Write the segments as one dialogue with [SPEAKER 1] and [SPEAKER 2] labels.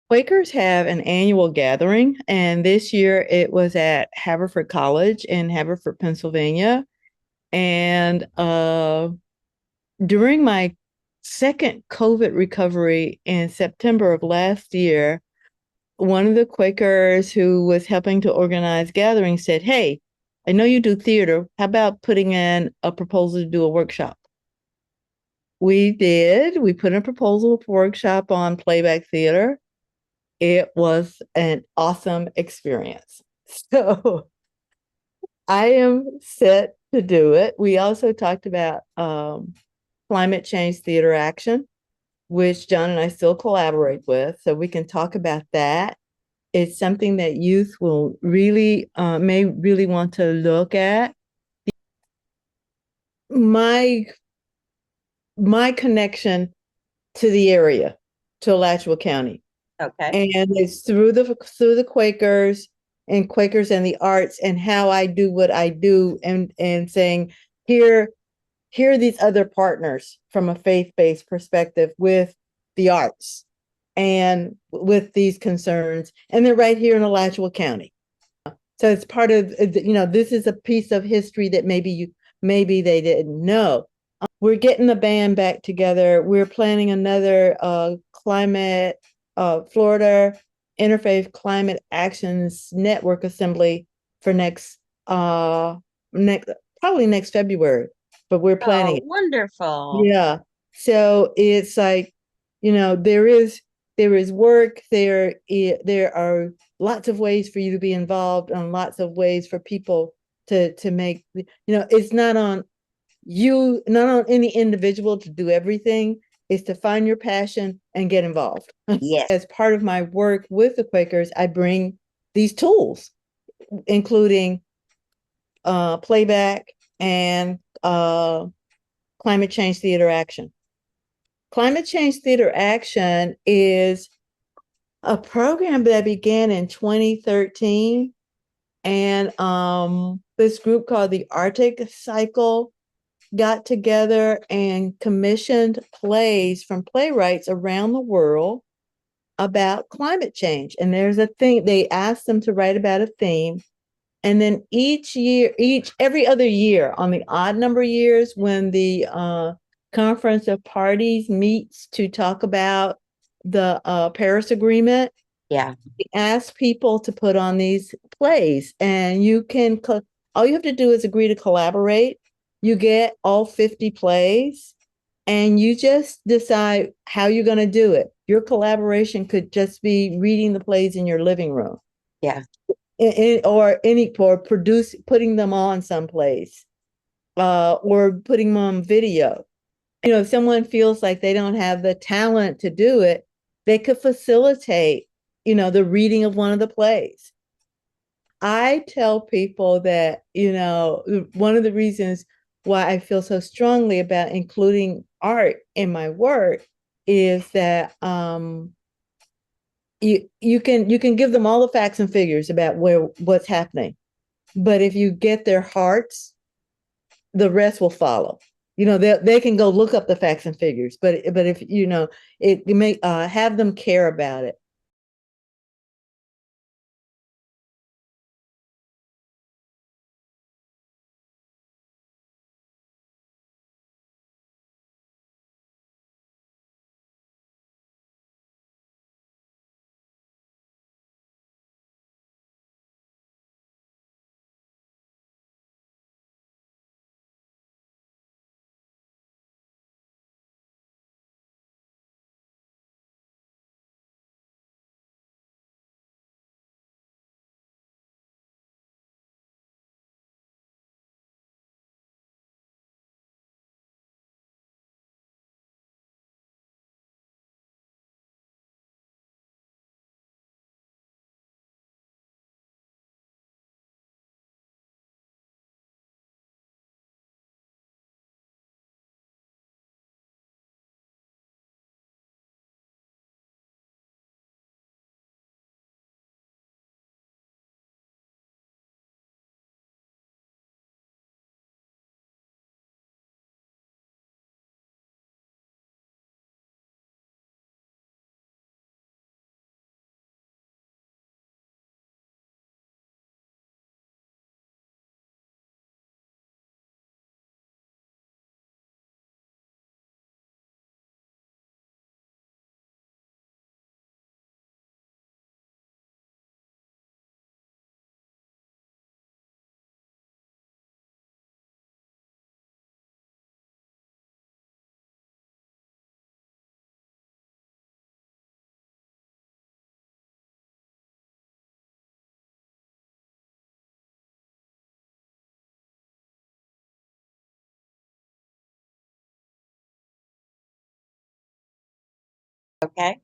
[SPEAKER 1] Quakers have an annual gathering, and this year it was at Haverford College in Haverford, Pennsylvania. And during my second COVID recovery in September of last year, one of the Quakers who was helping to organize gatherings said, "Hey, I know you do theater. How about putting in a proposal to do a workshop?" We did. We put in a proposal for workshop on playback theater. It was an awesome experience. So I am set to do it. We also talked about climate change theater action, which John and I still collaborate with. So we can talk about that. It's something that youth will really, may really want to look at. My my connection to the area, to Alachua County,
[SPEAKER 2] Okay.
[SPEAKER 1] and it's through the Quakers and Quakers and the arts and how I do what I do, and saying here here are these other partners from a faith-based perspective with the arts and with these concerns, and they're right here in Alachua County. So it's part of, this is a piece of history that maybe they didn't know. We're getting the band back together. We're planning another climate Florida Interfaith Climate Actions Network Assembly for next probably next February, but we're planning
[SPEAKER 2] Oh,
[SPEAKER 1] it.
[SPEAKER 2] wonderful.
[SPEAKER 1] Yeah. So it's like, there is work, there are lots of ways for you to be involved and lots of ways for people to make, it's not on any individual to do everything. Is to find your passion and get involved.
[SPEAKER 2] Yes.
[SPEAKER 1] As part of my work with the Quakers, I bring these tools, including playback and climate change theater action. Climate change theater action is a program that began in 2013, and this group called the Arctic Cycle got together and commissioned plays from playwrights around the world about climate change. And there's a thing, they asked them to write about a theme. And then every other year, on the odd number years, when the Conference of Parties meets to talk about the Paris Agreement,
[SPEAKER 2] Yeah.
[SPEAKER 1] we ask people to put on these plays, and all you have to do is agree to collaborate. You get all 50 plays, and you just decide how you're going to do it. Your collaboration could just be reading the plays in your living room,
[SPEAKER 2] Yeah.
[SPEAKER 1] or putting them on someplace, or putting them on video. If someone feels like they don't have the talent to do it, they could facilitate, the reading of one of the plays. I tell people that, one of the reasons why I feel so strongly about including art in my work is that you can give them all the facts and figures about what's happening. But if you get their hearts, the rest will follow. They can go look up the facts and figures, but if it may have them care about it.
[SPEAKER 2] Okay.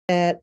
[SPEAKER 1] That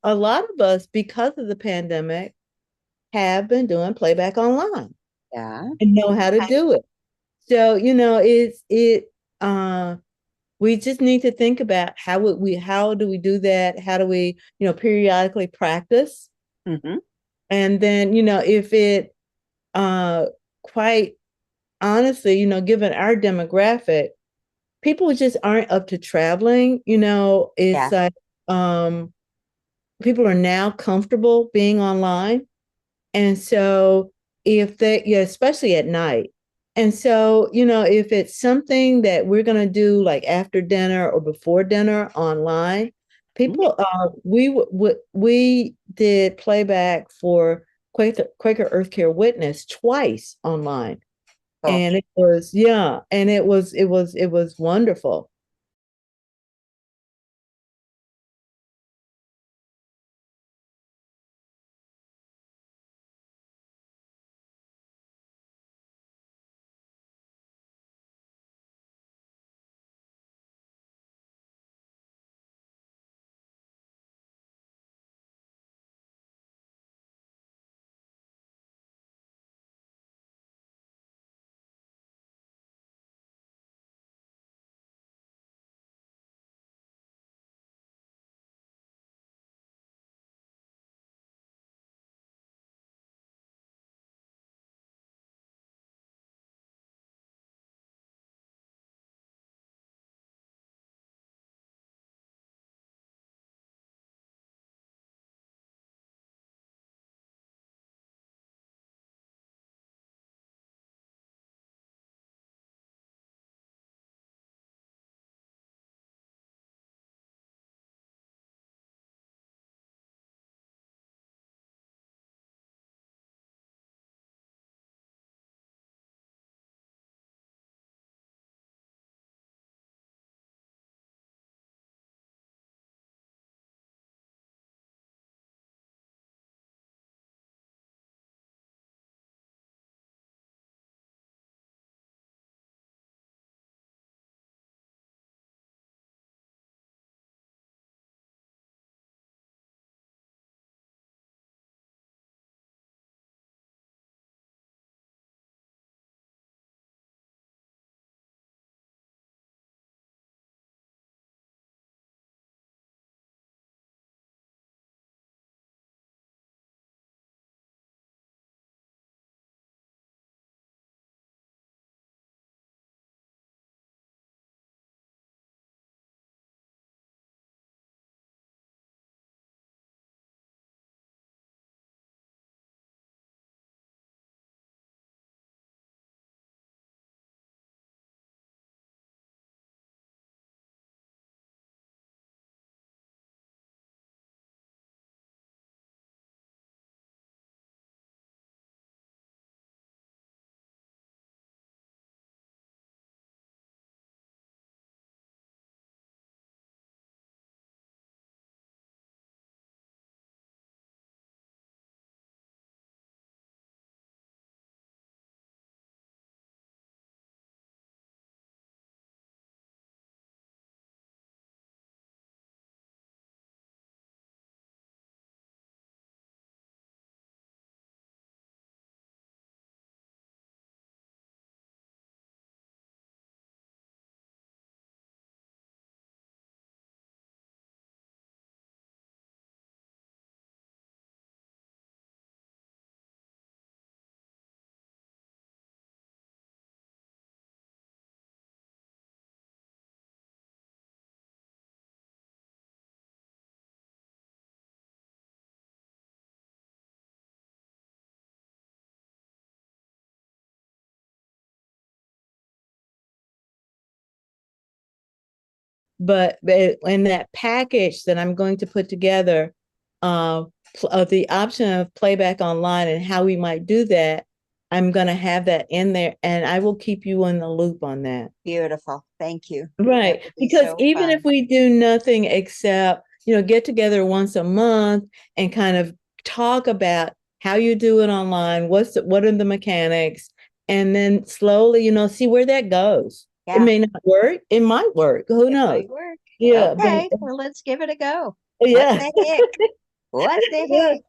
[SPEAKER 1] a lot of us, because of the pandemic, have been doing playback online
[SPEAKER 2] Yeah.
[SPEAKER 1] and know how to
[SPEAKER 2] Okay.
[SPEAKER 1] do it. So, we just need to think about how do we do that? How do we, periodically practice?
[SPEAKER 2] Hmm.
[SPEAKER 1] And then, if it uh quite honestly, given our demographic, people just aren't up to traveling. It's
[SPEAKER 2] Yeah.
[SPEAKER 1] like um people are now comfortable being online. And so if they, yeah, especially at night. And so, if it's something that we're going to do like after dinner or before dinner online,
[SPEAKER 2] Mhm.
[SPEAKER 1] we did playback for Quaker Earthcare Witness twice online.
[SPEAKER 2] Cool.
[SPEAKER 1] And it was, yeah, and it was wonderful. But in that package that I'm going to put together, uh, the option of playback online and how we might do that, I'm going to have that in there, and I will keep you in the loop on that.
[SPEAKER 2] Beautiful. Thank you. That
[SPEAKER 1] Right.
[SPEAKER 2] would be
[SPEAKER 1] Because
[SPEAKER 2] so
[SPEAKER 1] even if
[SPEAKER 2] fun.
[SPEAKER 1] we do nothing except, get together once a month and kind of talk about how you do it online, what are the mechanics, and then slowly, see where that goes. It
[SPEAKER 2] Yeah,
[SPEAKER 1] may not work, it might work. Who
[SPEAKER 2] it
[SPEAKER 1] knows?
[SPEAKER 2] might work.
[SPEAKER 1] Yeah, but
[SPEAKER 2] Okay, well, let's give it a go. What
[SPEAKER 1] yeah.
[SPEAKER 2] the heck? What the
[SPEAKER 1] Yeah.
[SPEAKER 2] heck?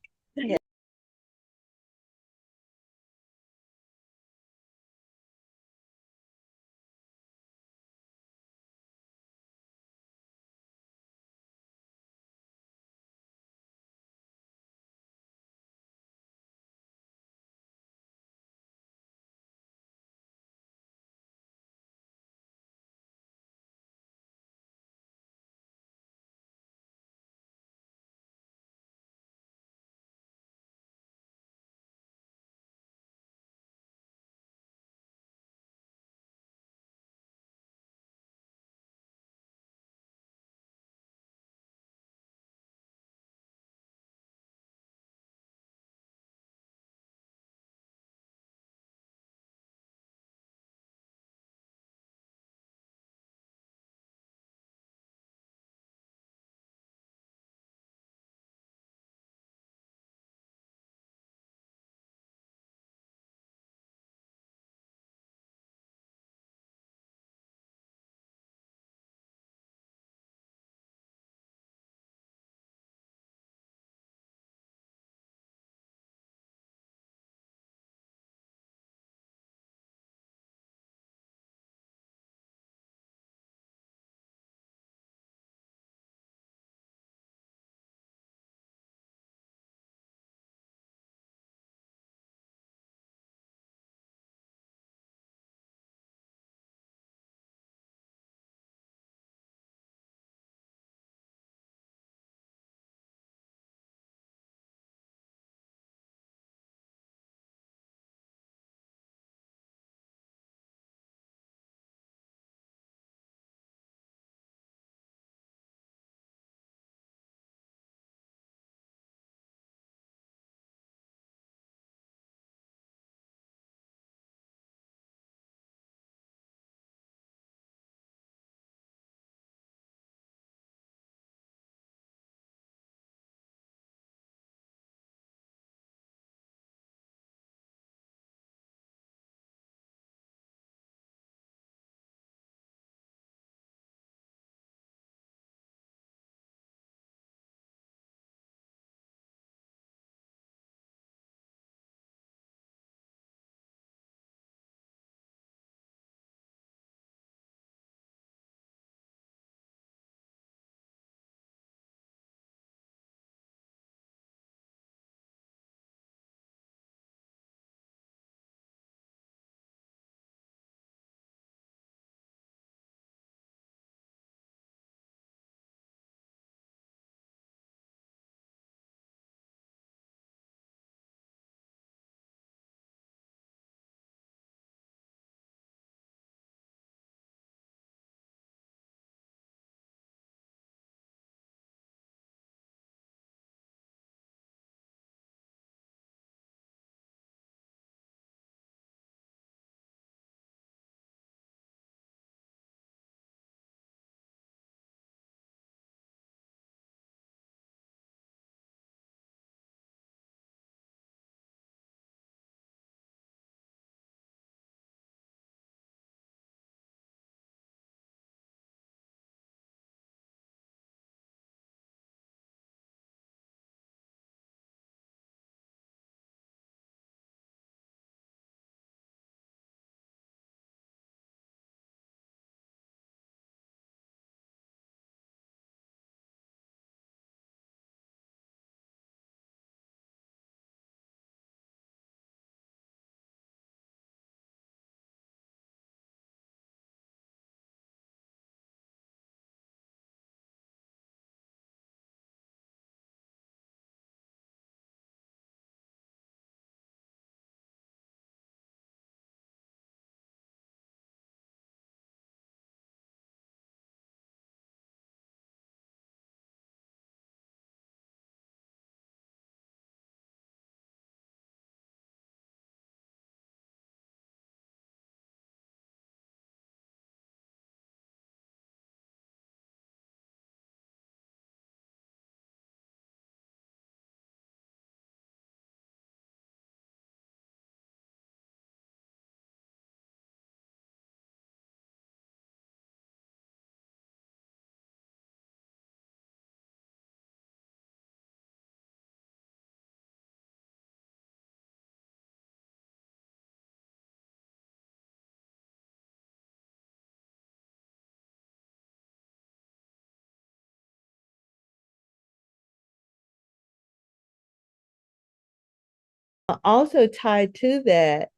[SPEAKER 1] Also tied to that,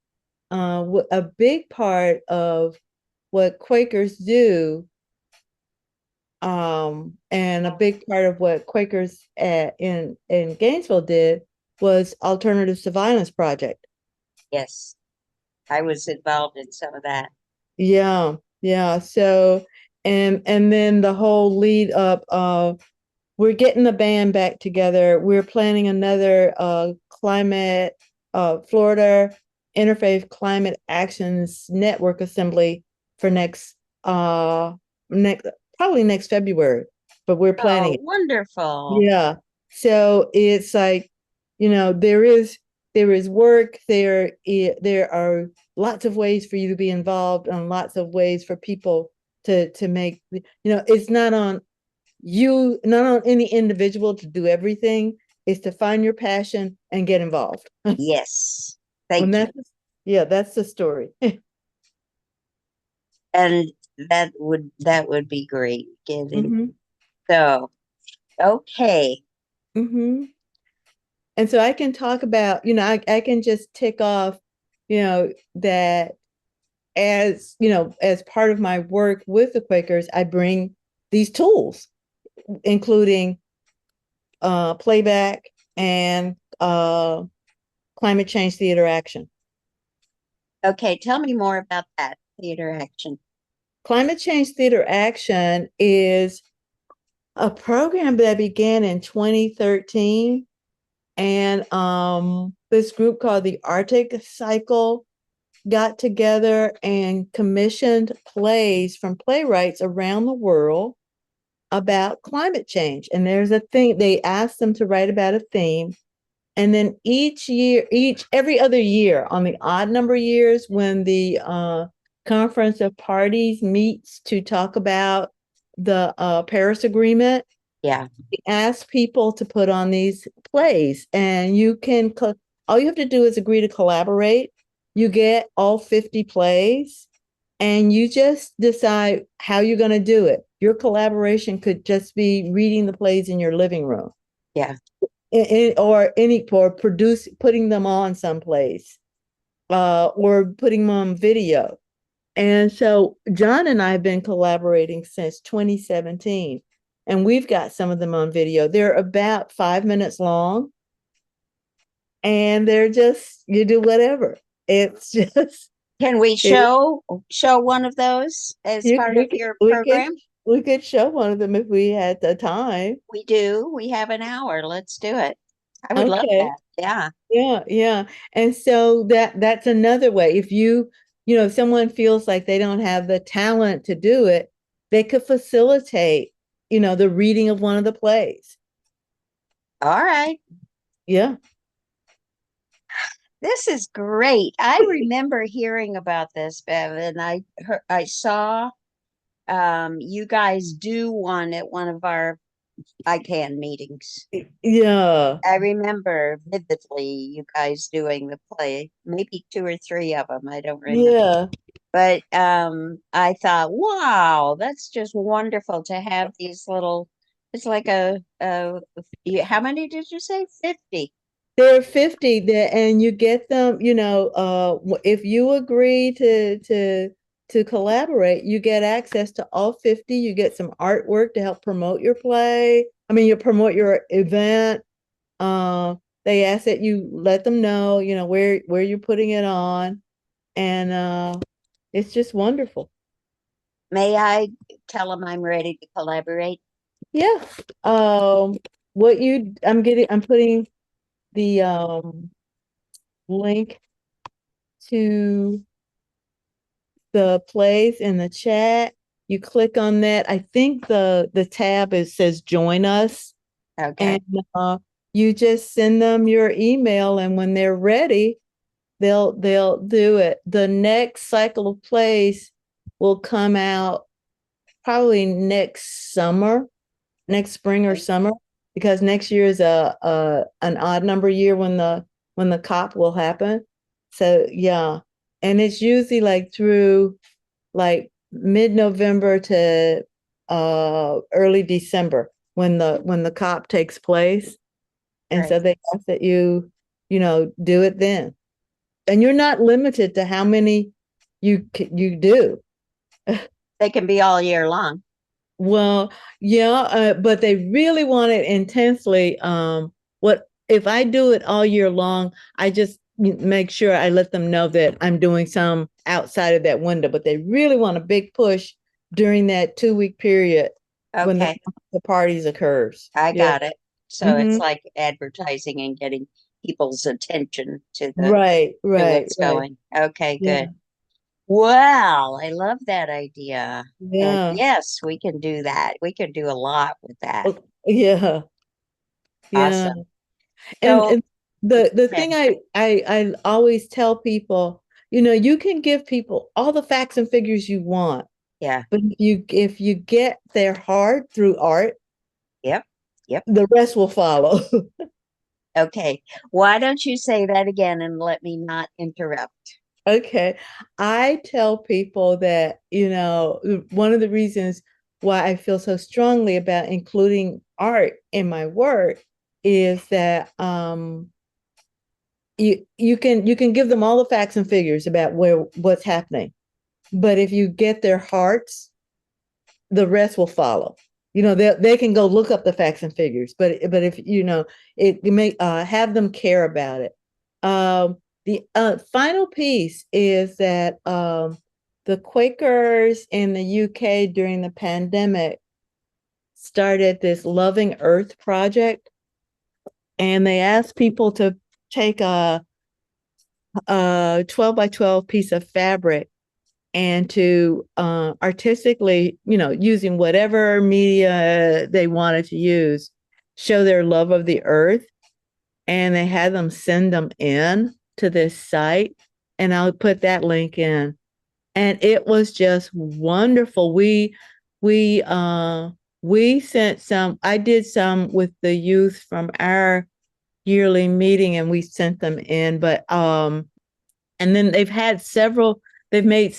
[SPEAKER 1] a big part of what Quakers do, and a big part of what Quakers in Gainesville did was Alternatives to Violence Project.
[SPEAKER 2] Yes, I was involved in some of that.
[SPEAKER 1] Yeah, yeah. So, and then the whole lead up of we're getting the band back together. We're planning another climate Florida Interfaith Climate Actions Network Assembly for next probably next February, but we're planning
[SPEAKER 2] Oh,
[SPEAKER 1] it.
[SPEAKER 2] wonderful.
[SPEAKER 1] Yeah. So it's like, there is work, there are lots of ways for you to be involved and lots of ways for people to make, it's not on any individual to do everything. It's to find your passion and get involved.
[SPEAKER 2] Yes,
[SPEAKER 1] When
[SPEAKER 2] thank you.
[SPEAKER 1] yeah, that's the story.
[SPEAKER 2] And that would be great. Getting
[SPEAKER 1] Hmm.
[SPEAKER 2] so okay.
[SPEAKER 1] Hmm. And so I can talk about, I can just tick off, that as part of my work with the Quakers, I bring these tools, including playback and climate change theater action.
[SPEAKER 2] Okay, tell me more about that theater action.
[SPEAKER 1] Climate change theater action is a program that began in 2013, and this group called the Arctic Cycle got together and commissioned plays from playwrights around the world about climate change. And there's a thing, they asked them to write about a theme. And then every other year, on the odd number years, when the Conference of Parties meets to talk about the Paris Agreement,
[SPEAKER 2] Yeah.
[SPEAKER 1] we ask people to put on these plays, and all you have to do is agree to collaborate. You get all 50 plays, and you just decide how you're going to do it. Your collaboration could just be reading the plays in your living room,
[SPEAKER 2] Yeah.
[SPEAKER 1] or putting them on someplace, or putting them on video. And so John and I have been collaborating since 2017, and we've got some of them on video. They're about 5 minutes long, and they're just, you do whatever. It's just,
[SPEAKER 2] Can we
[SPEAKER 1] it,
[SPEAKER 2] show one of those as
[SPEAKER 1] you,
[SPEAKER 2] part of your
[SPEAKER 1] we could,
[SPEAKER 2] program?
[SPEAKER 1] we could show one of them if we had the time.
[SPEAKER 2] We do. We have an hour. Let's do it. I would love
[SPEAKER 1] Okay.
[SPEAKER 2] that. Yeah.
[SPEAKER 1] Yeah, yeah. And so that's another way. If someone feels like they don't have the talent to do it, they could facilitate, the reading of one of the plays.
[SPEAKER 2] All right.
[SPEAKER 1] Yeah.
[SPEAKER 2] This is great. I remember hearing about this, Bev, and I saw you guys do one at one of our ICANN meetings.
[SPEAKER 1] Yeah.
[SPEAKER 2] I remember vividly you guys doing the play, maybe two or three of them. I don't remember.
[SPEAKER 1] Yeah.
[SPEAKER 2] But I thought, wow, that's just wonderful to have these little. It's like how many did you say? 50.
[SPEAKER 1] There are 50 there, and you get them, if you agree to collaborate, you get access to all 50. You get some artwork to help promote your play. I mean, you promote your event. They ask that you let them know, where you're putting it on, and it's just wonderful.
[SPEAKER 2] May I tell them I'm ready to collaborate?
[SPEAKER 1] Yeah. I'm putting the link to the plays in the chat. You click on that. I think the tab says join us,
[SPEAKER 2] Okay,
[SPEAKER 1] and you just send them your email, and when they're ready, they'll do it. The next cycle of plays will come out probably next spring or summer, because next year is a an odd number year when the COP will happen. So yeah, and it's usually like through like mid-November to early December when the COP takes place. And
[SPEAKER 2] great.
[SPEAKER 1] so they ask that you do it then. And you're not limited to how many you do.
[SPEAKER 2] They can be all year long.
[SPEAKER 1] Well, yeah, but they really want it intensely. What if I do it all year long? I just make sure I let them know that I'm doing some outside of that window, but they really want a big push during that 2 week period when
[SPEAKER 2] Okay,
[SPEAKER 1] the parties occurs.
[SPEAKER 2] I
[SPEAKER 1] Yeah.
[SPEAKER 2] got it. So it's
[SPEAKER 1] Hmm.
[SPEAKER 2] like advertising and getting people's attention
[SPEAKER 1] Right,
[SPEAKER 2] to
[SPEAKER 1] right,
[SPEAKER 2] what's
[SPEAKER 1] right.
[SPEAKER 2] going. Okay,
[SPEAKER 1] Yeah,
[SPEAKER 2] good. Well, I love that idea. And
[SPEAKER 1] yeah.
[SPEAKER 2] yes, we can do that. We can do a lot with that.
[SPEAKER 1] Oh, yeah, yeah.
[SPEAKER 2] Awesome.
[SPEAKER 1] And,
[SPEAKER 2] So,
[SPEAKER 1] and the
[SPEAKER 2] yeah,
[SPEAKER 1] thing I always tell people, you can give people all the facts and figures you want,
[SPEAKER 2] yeah,
[SPEAKER 1] but if you get their heart through art,
[SPEAKER 2] yep, yep.
[SPEAKER 1] the rest will follow.
[SPEAKER 2] Okay. Why don't you say that again and let me not interrupt?
[SPEAKER 1] Okay. I tell people that, one of the reasons why I feel so strongly about including art in my work is that you can give them all the facts and figures about what's happening. But if you get their hearts, the rest will follow. They can go look up the facts and figures, but if it may have them care about it. The final piece is that the Quakers in the UK during the pandemic started this Loving Earth project, and they asked people to take a 12 by 12 piece of fabric and to artistically, using whatever media they wanted to use, show their love of the earth. And they had them send them in to this site. And I'll put that link in. And it was just wonderful. We sent some, I did some with the youth from our yearly meeting and we sent them in. But and then they've made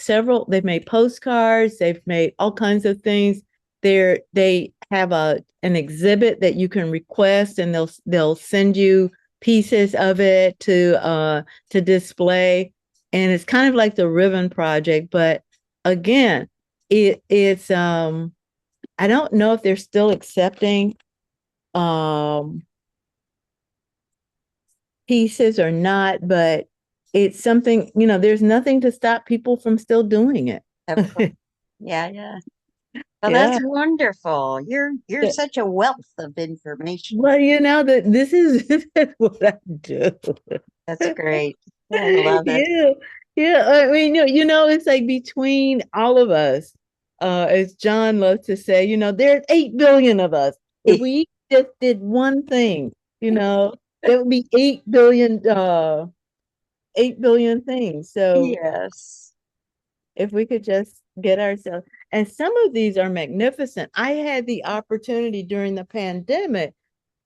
[SPEAKER 1] postcards, they've made all kinds of things. They have an exhibit that you can request and they'll send you pieces of it to display. And it's kind of like the Ribbon Project, but again, it's I don't know if they're still accepting um pieces or not, but it's something, there's nothing to stop people from still doing it.
[SPEAKER 2] Of course. Yeah, yeah. Well, that's
[SPEAKER 1] Yeah.
[SPEAKER 2] wonderful. You're
[SPEAKER 1] Yeah.
[SPEAKER 2] such a wealth of information.
[SPEAKER 1] Well, that this is, this is what I do.
[SPEAKER 2] That's great. I love it.
[SPEAKER 1] Yeah. Yeah. I mean, it's like between all of us, as John loves to say, there's 8 billion of us. If we just did one thing, there would be 8 billion things. So
[SPEAKER 2] Yes.
[SPEAKER 1] if we could just get ourselves, and some of these are magnificent. I had the opportunity during the pandemic.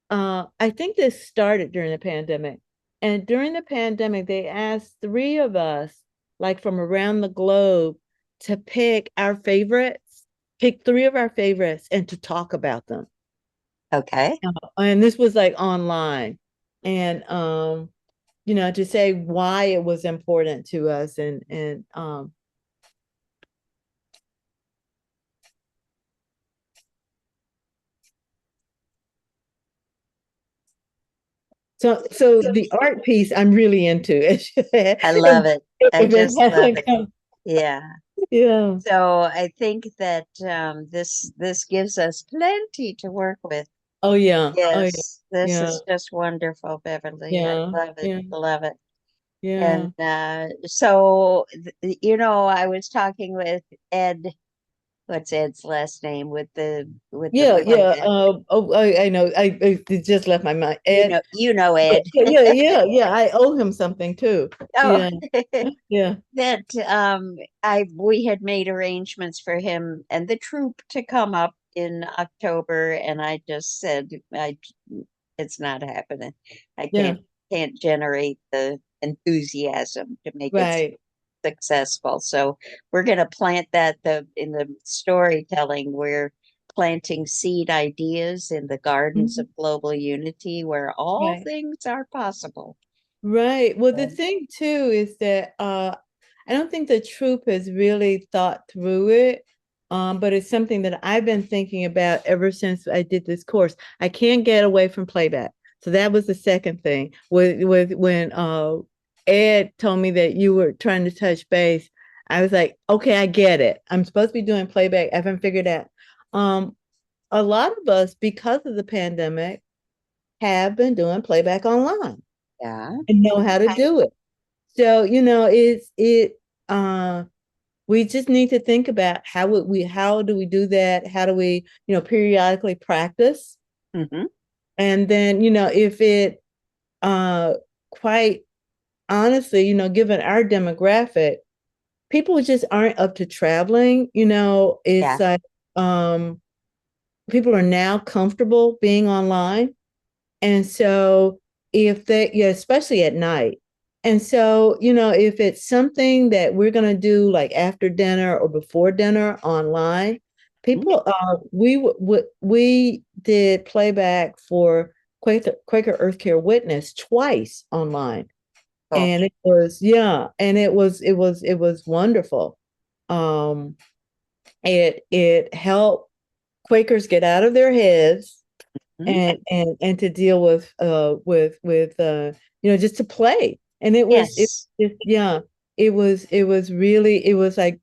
[SPEAKER 1] I think this started during the pandemic. And during the pandemic, they asked three of us, like from around the globe, to pick three of our favorites and to talk about them.
[SPEAKER 2] Okay.
[SPEAKER 1] And this was like online. And to say why it was important to us and so the art piece I'm really into.
[SPEAKER 2] I love it. I
[SPEAKER 1] If it
[SPEAKER 2] just love
[SPEAKER 1] hasn't
[SPEAKER 2] it.
[SPEAKER 1] come,
[SPEAKER 2] Yeah.
[SPEAKER 1] yeah.
[SPEAKER 2] So I think that this gives us plenty to work with.
[SPEAKER 1] Oh yeah. Oh yeah.
[SPEAKER 2] Yes, this
[SPEAKER 1] Yeah.
[SPEAKER 2] is just wonderful, Beverly. I
[SPEAKER 1] Yeah.
[SPEAKER 2] love it.
[SPEAKER 1] Yeah.
[SPEAKER 2] Love it. And
[SPEAKER 1] Yeah.
[SPEAKER 2] so, I was talking with Ed. What's Ed's last name with the
[SPEAKER 1] Yeah. Yeah.
[SPEAKER 2] blanket?
[SPEAKER 1] Oh, I know. It just left my mind. Ed.
[SPEAKER 2] You know
[SPEAKER 1] Yeah.
[SPEAKER 2] Ed.
[SPEAKER 1] Yeah. Yeah. Yeah. I owe him something too.
[SPEAKER 2] Oh,
[SPEAKER 1] Yeah. Yeah.
[SPEAKER 2] that I we had made arrangements for him and the troupe to come up in October, and I just said it's not happening. I
[SPEAKER 1] Yeah.
[SPEAKER 2] can't generate the enthusiasm to make it
[SPEAKER 1] Right.
[SPEAKER 2] successful. So we're going to plant that in the storytelling. We're planting seed ideas in the gardens
[SPEAKER 1] Mhm.
[SPEAKER 2] of global unity where all
[SPEAKER 1] Right.
[SPEAKER 2] things are possible.
[SPEAKER 1] Right. Well, the
[SPEAKER 2] Um,
[SPEAKER 1] thing too is that I don't think the troupe has really thought through it. But it's something that I've been thinking about ever since I did this course. I can't get away from playback. So that was the second thing. With when Ed told me that you were trying to touch base, I was like, okay, I get it. I'm supposed to be doing playback. I haven't figured out. Um, a lot of us, because of the pandemic, have been doing playback online
[SPEAKER 2] yeah.
[SPEAKER 1] and know how to do it. So, uh we just need to think about how do we do that? How do we, periodically practice?
[SPEAKER 2] Hmm.
[SPEAKER 1] And then, if it uh quite honestly, given our demographic, people just aren't up to traveling, it's
[SPEAKER 2] Yeah.
[SPEAKER 1] like um people are now comfortable being online. And so if they, yeah, especially at night. And so, if it's something that we're going to do like after dinner or before dinner online,
[SPEAKER 2] Mhm.
[SPEAKER 1] we did playback for Quaker Earthcare Witness twice online.
[SPEAKER 2] Cool.
[SPEAKER 1] And it was, yeah, and it was wonderful. Um, it helped Quakers get out of their heads
[SPEAKER 2] Mhm.
[SPEAKER 1] and to deal with just to play. And
[SPEAKER 2] Yes.
[SPEAKER 1] yeah, it was really, it was like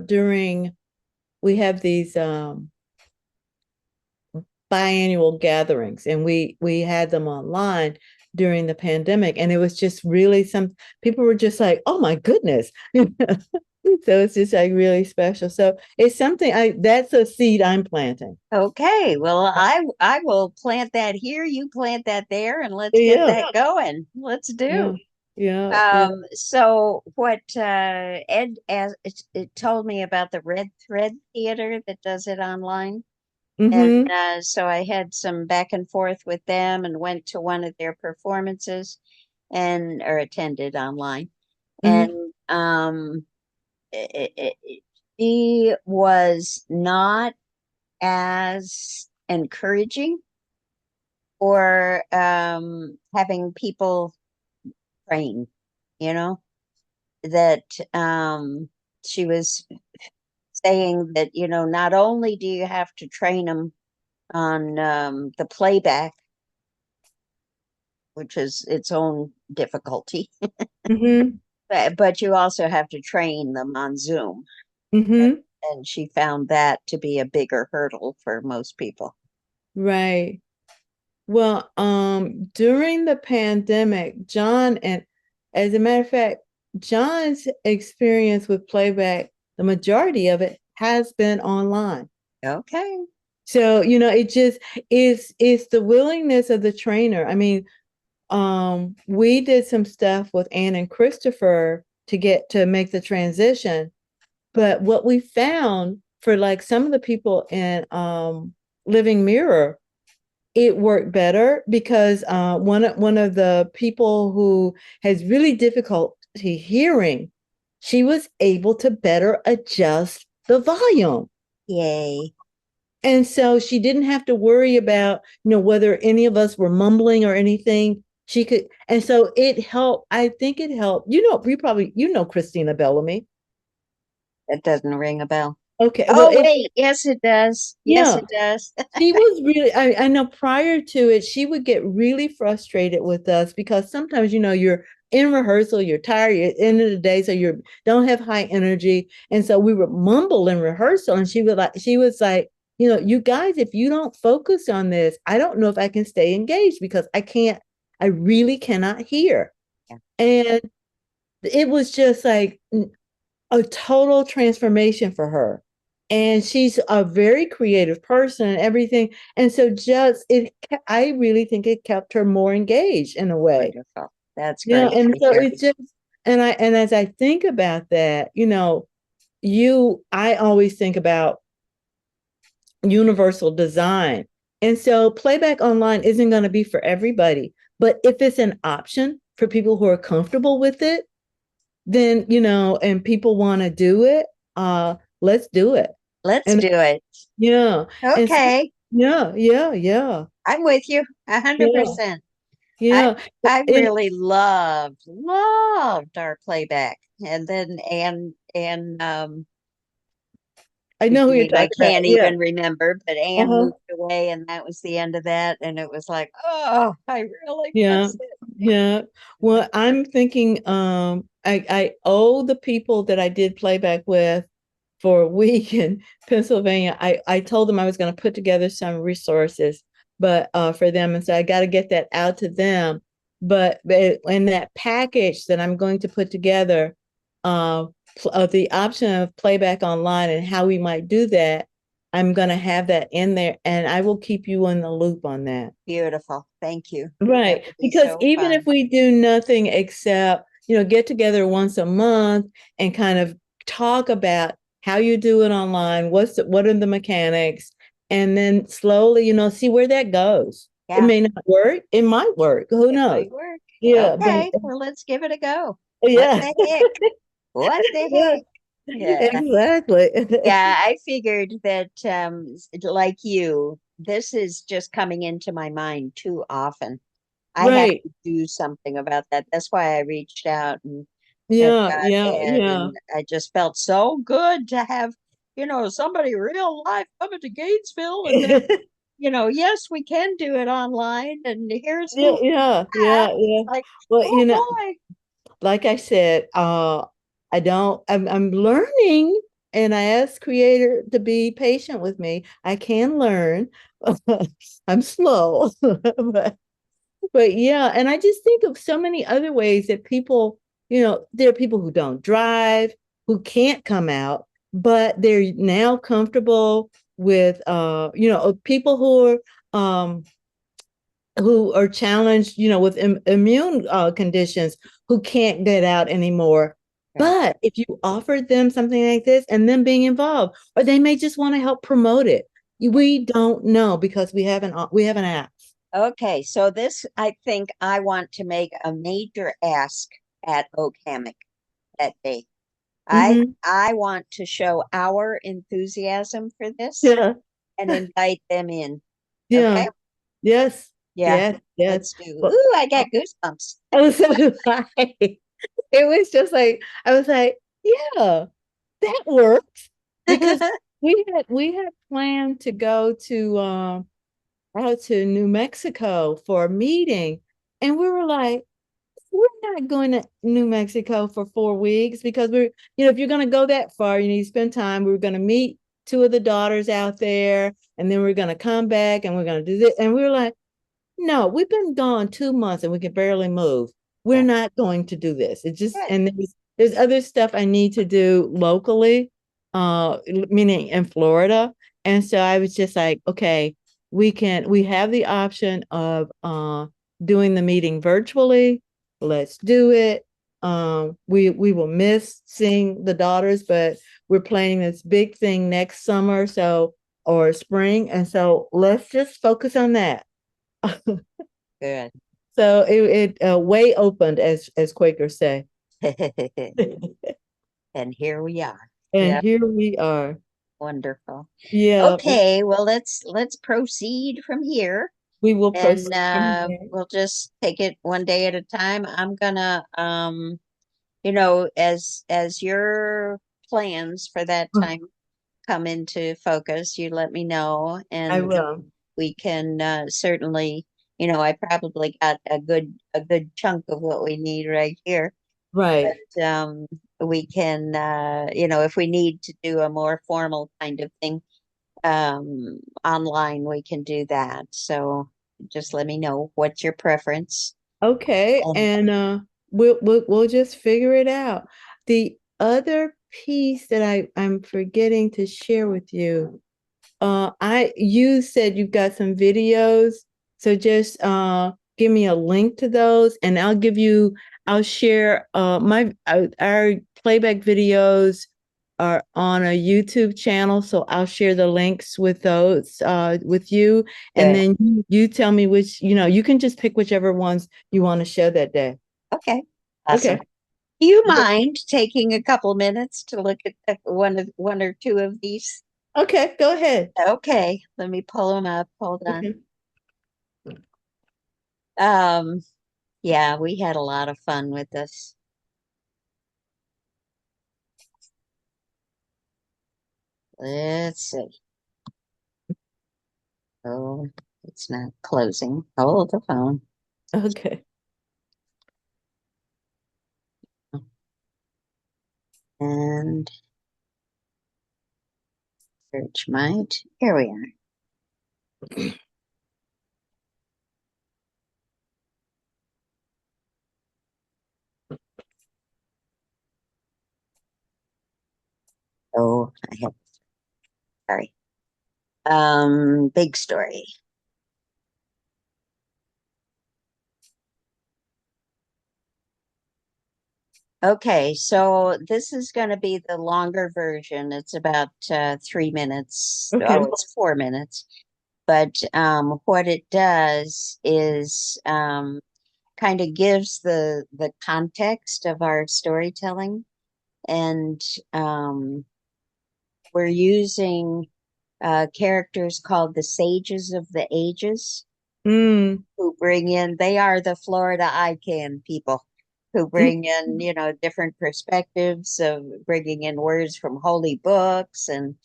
[SPEAKER 1] during, we have these biannual gatherings, and we had them online during the pandemic, and it was just really, some people were just like, oh my goodness. So it's just like really special. So it's something, I that's a seed I'm planting.
[SPEAKER 2] Okay. Well, I will plant that here. You plant that there, and let's get
[SPEAKER 1] Yeah,
[SPEAKER 2] that going. Let's
[SPEAKER 1] yeah,
[SPEAKER 2] do.
[SPEAKER 1] yeah, yeah.
[SPEAKER 2] So what Ed it told me about the Red Thread Theater that does it online. And
[SPEAKER 1] Mm-hmm.
[SPEAKER 2] so I had some back and forth with them and went to one of their performances and or attended online. And
[SPEAKER 1] Mm-hmm.
[SPEAKER 2] it, it, she was not as encouraging or having people train, you know, that she was saying that, not only do you have to train them on the playback, which is its own difficulty,
[SPEAKER 1] Mm-hmm.
[SPEAKER 2] but you also have to train them on Zoom.
[SPEAKER 1] Mm-hmm.
[SPEAKER 2] And she found that to be a bigger hurdle for most people.
[SPEAKER 1] Right. Well, during the pandemic, as a matter of fact, John's experience with playback, the majority of it has been online.
[SPEAKER 2] Okay.
[SPEAKER 1] So, it just is the willingness of the trainer. I mean, we did some stuff with Anne and Christopher to make the transition. But what we found for like some of the people in Living Mirror, it worked better because one of the people who has really difficulty hearing, she was able to better adjust the volume.
[SPEAKER 2] Yay.
[SPEAKER 1] And so she didn't have to worry about, whether any of us were mumbling or anything. She could, and so it helped. I think it helped. You Christina Bellamy.
[SPEAKER 2] That doesn't ring a bell.
[SPEAKER 1] Okay, well,
[SPEAKER 2] Oh, wait. Yes, it does. Yes,
[SPEAKER 1] yeah,
[SPEAKER 2] it does.
[SPEAKER 1] she was really, I know prior to it, she would get really frustrated with us because sometimes, you're in rehearsal, you're tired, you're at the end of the day, so you don't have high energy. And so we would mumble in rehearsal, and she was like, you guys, if you don't focus on this, I don't know if I can stay engaged because I really cannot hear.
[SPEAKER 2] Yeah.
[SPEAKER 1] And it was just like a total transformation for her. And she's a very creative person and everything. And so I really think it kept her more engaged in a way.
[SPEAKER 2] Wonderful. That's
[SPEAKER 1] Yeah.
[SPEAKER 2] great
[SPEAKER 1] And
[SPEAKER 2] to
[SPEAKER 1] so
[SPEAKER 2] hear.
[SPEAKER 1] it's just, and as I think about that, I always think about universal design. And so playback online isn't going to be for everybody. But if it's an option for people who are comfortable with it, then, and people want to do it, let's do it.
[SPEAKER 2] Let's
[SPEAKER 1] And
[SPEAKER 2] do it.
[SPEAKER 1] yeah, and so,
[SPEAKER 2] Okay.
[SPEAKER 1] yeah, yeah, yeah,
[SPEAKER 2] I'm with you
[SPEAKER 1] yeah,
[SPEAKER 2] 100%. I
[SPEAKER 1] Yeah.
[SPEAKER 2] I
[SPEAKER 1] And
[SPEAKER 2] really loved our playback. And then
[SPEAKER 1] I
[SPEAKER 2] whose
[SPEAKER 1] know who you're
[SPEAKER 2] name I
[SPEAKER 1] talking about.
[SPEAKER 2] can't
[SPEAKER 1] Yeah.
[SPEAKER 2] even remember, but Anne
[SPEAKER 1] Uh-huh.
[SPEAKER 2] moved away and that was the end of that. And it was like, oh, I really
[SPEAKER 1] Yeah.
[SPEAKER 2] miss it.
[SPEAKER 1] Yeah. Well, I'm thinking I owe the people that I did playback with for a week in Pennsylvania. I told them I was going to put together some resources, but for them, and so I got to get that out to them. But in that package that I'm going to put together, uh, the option of playback online and how we might do that, I'm going to have that in there, and I will keep you in the loop on that.
[SPEAKER 2] Beautiful. Thank you. That
[SPEAKER 1] Right.
[SPEAKER 2] would be
[SPEAKER 1] Because
[SPEAKER 2] so
[SPEAKER 1] even if
[SPEAKER 2] fun.
[SPEAKER 1] we do nothing except, get together once a month and kind of talk about how you do it online, what are the mechanics, and then slowly, see where that goes. It
[SPEAKER 2] Yeah,
[SPEAKER 1] may not work, it might work. Who
[SPEAKER 2] it
[SPEAKER 1] knows?
[SPEAKER 2] might work.
[SPEAKER 1] Yeah, but
[SPEAKER 2] Okay, well, let's give it a go. What
[SPEAKER 1] yeah,
[SPEAKER 2] the heck? What the
[SPEAKER 1] yeah,
[SPEAKER 2] heck? Yeah.
[SPEAKER 1] exactly.
[SPEAKER 2] Yeah, I figured that like you, this is just coming into my mind too often. I have
[SPEAKER 1] Right.
[SPEAKER 2] to do something about that. That's why I reached out and have
[SPEAKER 1] Yeah,
[SPEAKER 2] got
[SPEAKER 1] yeah,
[SPEAKER 2] Ed,
[SPEAKER 1] yeah.
[SPEAKER 2] and I just felt so good to have, somebody real life coming to Gainesville, and then, yes, we can do it online, and here's
[SPEAKER 1] Yeah,
[SPEAKER 2] who
[SPEAKER 1] yeah,
[SPEAKER 2] we have.
[SPEAKER 1] yeah, yeah.
[SPEAKER 2] Like,
[SPEAKER 1] Well,
[SPEAKER 2] oh boy.
[SPEAKER 1] like I said, I'm learning, and I ask creator to be patient with me. I can learn. I'm slow, but yeah, and I just think of so many other ways that people, there are people who don't drive, who can't come out, but they're now comfortable with people who are challenged, with immune conditions, who can't get out anymore.
[SPEAKER 2] Right.
[SPEAKER 1] But if you offered them something like this and them being involved, or they may just want to help promote it. We don't know because we haven't asked.
[SPEAKER 2] Okay, so this, I think I want to make a major ask at Oak Hammock that day. I
[SPEAKER 1] Hmm.
[SPEAKER 2] I want to show our enthusiasm for this
[SPEAKER 1] Yeah,
[SPEAKER 2] and invite them in.
[SPEAKER 1] yeah,
[SPEAKER 2] Okay?
[SPEAKER 1] yes,
[SPEAKER 2] Yeah,
[SPEAKER 1] yes, yes.
[SPEAKER 2] let's do.
[SPEAKER 1] Well,
[SPEAKER 2] Ooh, I got goosebumps.
[SPEAKER 1] I was so it was just like I was like, yeah, that works because we had planned to go to out to New Mexico for a meeting, and we were like, we're not going to New Mexico for 4 weeks because if you're going to go that far, you need to spend time. We were going to meet two of the daughters out there, and then we're going to come back and we're going to do this. And we were like, no, we've been gone 2 months and we can barely move. We're
[SPEAKER 2] Yeah,
[SPEAKER 1] not going to do this. It just
[SPEAKER 2] good.
[SPEAKER 1] and there's other stuff I need to do locally, meaning in Florida. And so I was just like, okay, we have the option of doing the meeting virtually. Let's do it. We will miss seeing the daughters, but we're planning this big thing next summer, so or spring. And so let's just focus on that.
[SPEAKER 2] Good.
[SPEAKER 1] So it way opened, as Quakers say.
[SPEAKER 2] And here we are.
[SPEAKER 1] And
[SPEAKER 2] Yeah,
[SPEAKER 1] here we are.
[SPEAKER 2] wonderful.
[SPEAKER 1] Yeah,
[SPEAKER 2] Okay, well, let's proceed from here,
[SPEAKER 1] we will
[SPEAKER 2] and
[SPEAKER 1] proceed from there.
[SPEAKER 2] we'll just take it one day at a time. I'm gonna as your plans for that time come into focus, you let me know,
[SPEAKER 1] I
[SPEAKER 2] and
[SPEAKER 1] will.
[SPEAKER 2] we can certainly, I probably got a good chunk of what we need right here,
[SPEAKER 1] Right.
[SPEAKER 2] but we can, if we need to do a more formal kind of thing online, we can do that. So just let me know what's your preference.
[SPEAKER 1] Okay.
[SPEAKER 2] And
[SPEAKER 1] And we'll just figure it out. The other piece that I'm forgetting to share with you. You said you've got some videos, so just give me a link to those, and I'll share our playback videos are on a YouTube channel, so I'll share the links with those with you, and
[SPEAKER 2] good.
[SPEAKER 1] then you tell me which, you can just pick whichever ones you want to show that day.
[SPEAKER 2] Okay.
[SPEAKER 1] Okay.
[SPEAKER 2] Awesome. Do you mind taking a couple minutes to look at one or two of these?
[SPEAKER 1] Okay, go ahead.
[SPEAKER 2] Okay, let me pull them up. Hold on.
[SPEAKER 1] Okay.
[SPEAKER 2] Um, yeah, we had a lot of fun with this. Let's see. Oh, it's not closing. Hold the phone.
[SPEAKER 1] Okay.
[SPEAKER 2] And search might. Here we are. Oh, I have, sorry. Big story. Okay, so this is going to be the longer version. It's about 3 minutes.
[SPEAKER 1] Okay.
[SPEAKER 2] Oh, it's 4 minutes. But what it does is kind of gives the context of our storytelling, and um, we're using characters called the Sages of the Ages
[SPEAKER 1] Mm.
[SPEAKER 2] who bring in, they are the Florida ICANN people who bring in, different perspectives of bringing in words from holy books and,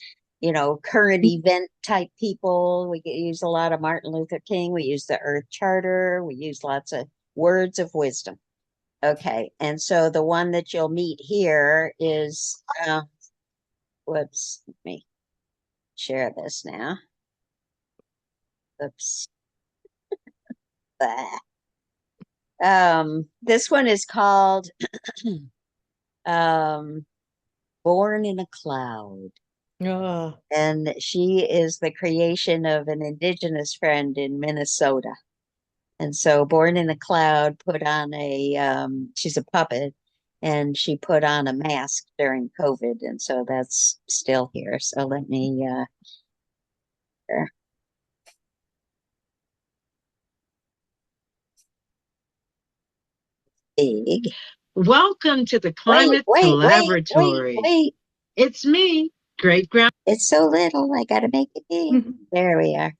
[SPEAKER 2] current event type people. We use a lot of Martin Luther King. We use the Earth Charter. We use lots of words of wisdom. Okay. And so the one that you'll meet here is, whoops, let me share this now. Oops. This one is called um, Born in a Cloud.
[SPEAKER 1] Ah,
[SPEAKER 2] And she is the creation of an indigenous friend in Minnesota. And so Born in a Cloud put on she's a puppet and she put on a mask during COVID. And so that's still here. So let me, big.
[SPEAKER 3] Welcome to the
[SPEAKER 2] Wait,
[SPEAKER 3] Climate
[SPEAKER 2] wait, wait, wait,
[SPEAKER 3] Collaboratory.
[SPEAKER 2] wait.
[SPEAKER 3] It's me, great grand.
[SPEAKER 2] It's so little. I got to make it big. There we are.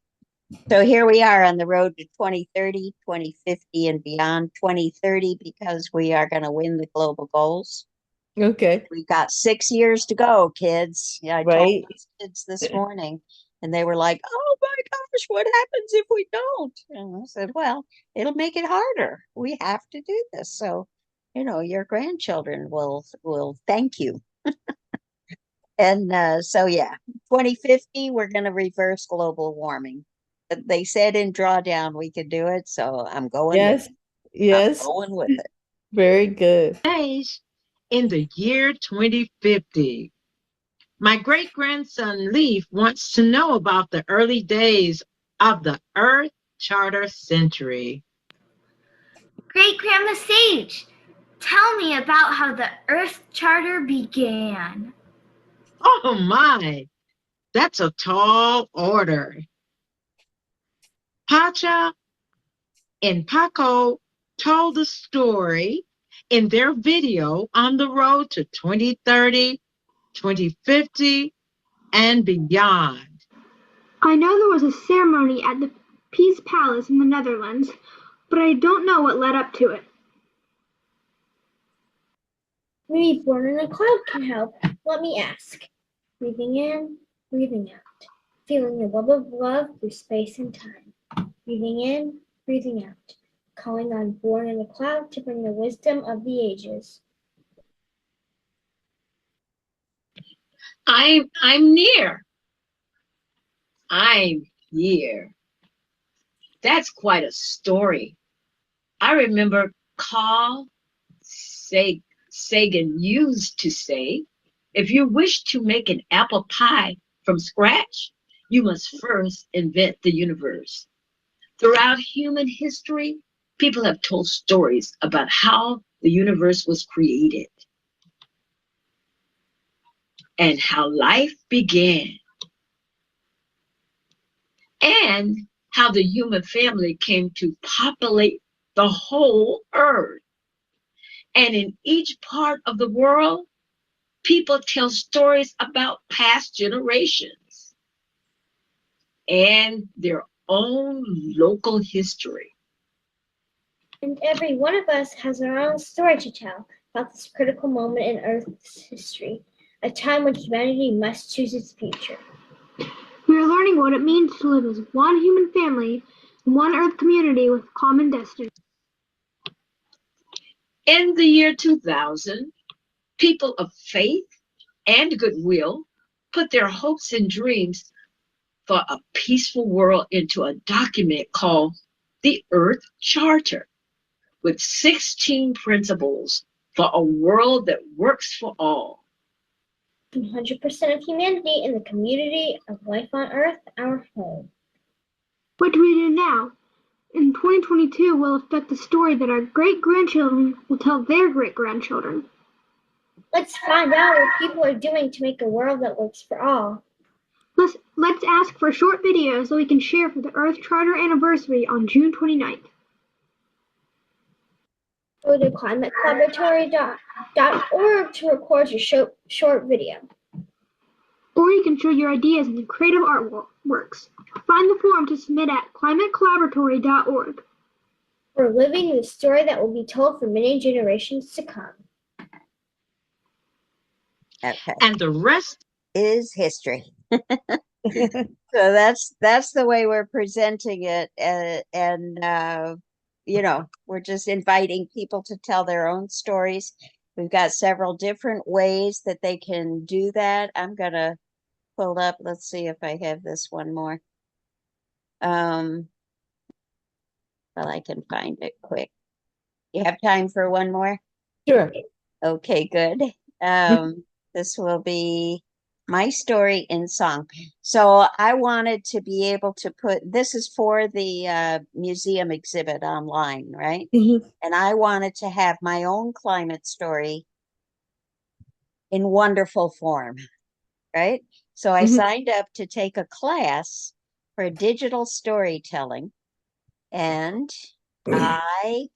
[SPEAKER 2] So here we are on the road to 2030, 2050, and beyond 2030 because we are going to win the global goals.
[SPEAKER 1] okay.
[SPEAKER 2] We've got 6 years to go, kids. Yeah, I told
[SPEAKER 1] Right.
[SPEAKER 2] these kids this morning, and they were like, "Oh my gosh, what happens if we don't?" And I said, "Well, it'll make it harder. We have to do this. So, your grandchildren will thank you." And so, yeah, 2050, we're going to reverse global warming. They said in drawdown we could do it, so I'm going with
[SPEAKER 1] Yes. Yes.
[SPEAKER 2] it.
[SPEAKER 1] Very good.
[SPEAKER 3] Days in the year 2050. My great grandson Leaf wants to know about the early days of the Earth Charter Century.
[SPEAKER 4] Great Grandma Sage, tell me about how the Earth Charter began.
[SPEAKER 3] Oh my, that's a tall order. Pacha and Paco told the story in their video on the road to 2030, 2050, and beyond.
[SPEAKER 5] I know there was a ceremony at the Peace Palace in the Netherlands, but I don't know what led up to it.
[SPEAKER 4] Maybe Born in a Cloud can help. Let me ask. Breathing in, breathing out. Feeling the web of love through space and time. Breathing in, breathing out. Calling on Born in a Cloud to bring the wisdom of the ages.
[SPEAKER 3] I'm near. I'm here. That's quite a story. I remember Carl Sagan used to say, if you wish to make an apple pie from scratch, you must first invent the universe. Throughout human history, people have told stories about how the universe was created and how life began and how the human family came to populate the whole earth. And in each part of the world, people tell stories about past generations and their own local history.
[SPEAKER 4] And every one of us has our own story to tell about this critical moment in Earth's history, a time when humanity must choose its future.
[SPEAKER 5] We are learning what it means to live as one human family, one Earth community with common destiny.
[SPEAKER 3] In the year 2000, people of faith and goodwill put their hopes and dreams for a peaceful world into a document called the Earth Charter, with 16 principles for a world that works for all.
[SPEAKER 4] 100% of humanity in the community of life on Earth, our home.
[SPEAKER 5] What do we do now? In 2022 will affect the story that our great-grandchildren will tell their great-grandchildren.
[SPEAKER 4] Let's find out what people are doing to make a world that works for all.
[SPEAKER 5] Let's ask for short videos that we can share for the Earth Charter anniversary on June 29th.
[SPEAKER 4] Go to climatecollaboratory.org to record your short video.
[SPEAKER 5] Or you can show your ideas in creative artworks. Find the form to submit at climatecollaboratory.org.
[SPEAKER 4] We're living the story that will be told for many generations to come.
[SPEAKER 2] Okay.
[SPEAKER 3] And the rest
[SPEAKER 2] Is history. So that's the way we're presenting it, we're just inviting people to tell their own stories. We've got several different ways that they can do that. I'm gonna pull up. Let's see if I have this one more. Well, I can find it quick. You have time for one more?
[SPEAKER 1] Sure.
[SPEAKER 2] Okay, good. This will be my story in song. So I wanted to be able to put, this is for the museum exhibit online, right?
[SPEAKER 1] Mhm.
[SPEAKER 2] And I wanted to have my own climate story in wonderful form, right? So I signed up to take a class for digital storytelling, and I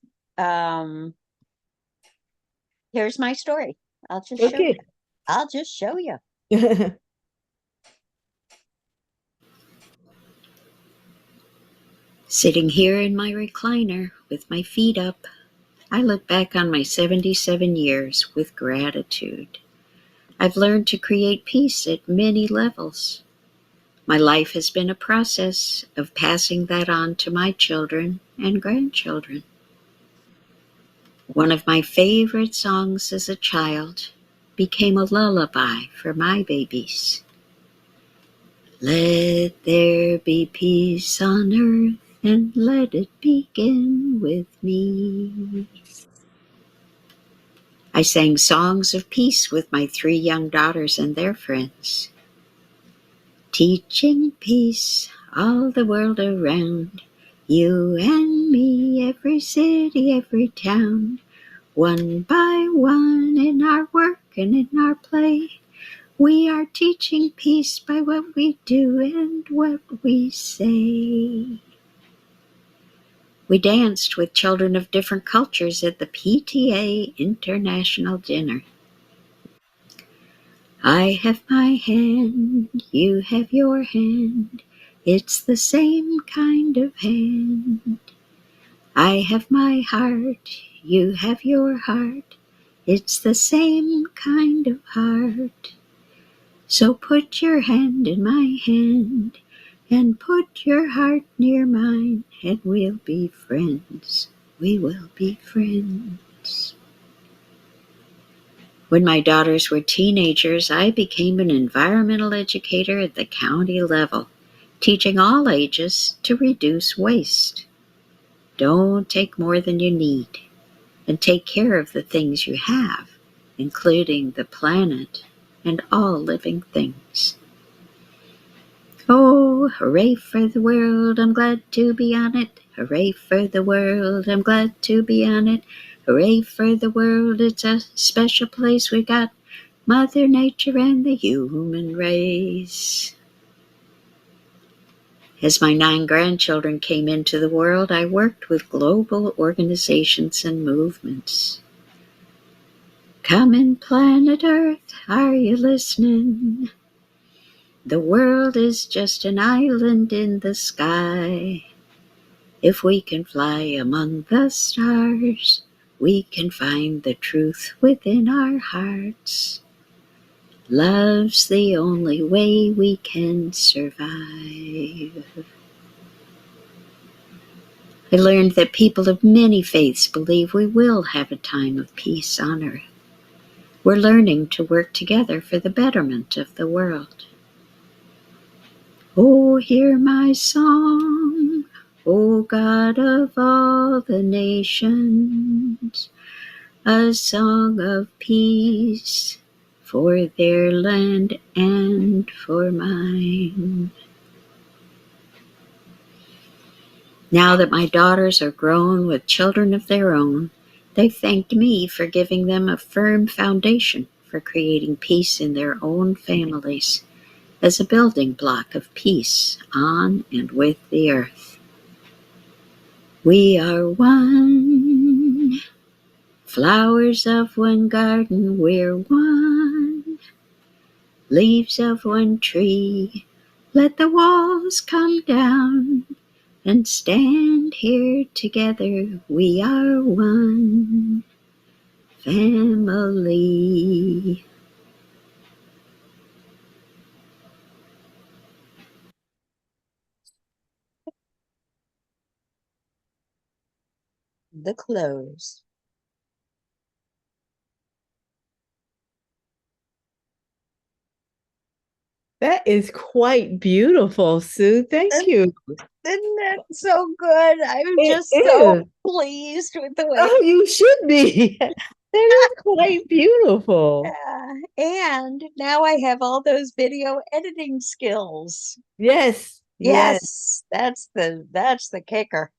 [SPEAKER 2] here's my story. I'll just show you.
[SPEAKER 1] Okay.
[SPEAKER 2] I'll just show you.
[SPEAKER 6] Sitting here in my recliner with my feet up, I look back on my 77 years with gratitude. I've learned to create peace at many levels. My life has been a process of passing that on to my children and grandchildren. One of my favorite songs as a child became a lullaby for my babies. Let there be peace on earth, and let it begin with me. I sang songs of peace with my 3 young daughters and their friends. Teaching peace all the world around, you and me, every city, every town, one by one in our work and in our play. We are teaching peace by what we do and what we say. We danced with children of different cultures at the PTA International Dinner. I have my hand, you have your hand. It's the same kind of hand. I have my heart, you have your heart. It's the same kind of heart. So put your hand in my hand and put your heart near mine, and we'll be friends. We will be friends. When my daughters were teenagers, I became an environmental educator at the county level, teaching all ages to reduce waste. Don't take more than you need, and take care of the things you have, including the planet and all living things. Oh, hooray for the world, I'm glad to be on it. Hooray for the world, I'm glad to be on it. Hooray for the world, it's a special place we got. Mother Nature and the human race. As my 9 grandchildren came into the world, I worked with global organizations and movements. Come in, planet Earth, are you listening? The world is just an island in the sky. If we can fly among the stars, we can find the truth within our hearts. Love's the only way we can survive. I learned that people of many faiths believe we will have a time of peace on earth. We're learning to work together for the betterment of the world. Oh, hear my song, O God of all the nations, a song of peace for their land and for mine. Now that my daughters are grown with children of their own, they thanked me for giving them a firm foundation for creating peace in their own families as a building block of peace on and with the earth. We are one, flowers of one garden, we're one, leaves of one tree. Let the walls come down and stand here together. We are one family.
[SPEAKER 2] The close.
[SPEAKER 1] That is quite beautiful, Sue. Thank you.
[SPEAKER 2] Isn't that so good? I'm
[SPEAKER 1] It
[SPEAKER 2] just so
[SPEAKER 1] is.
[SPEAKER 2] pleased with the way.
[SPEAKER 1] Oh, you should be. That is quite beautiful.
[SPEAKER 2] And now I have all those video editing skills.
[SPEAKER 1] Yes, yes,
[SPEAKER 2] Yes, that's the kicker.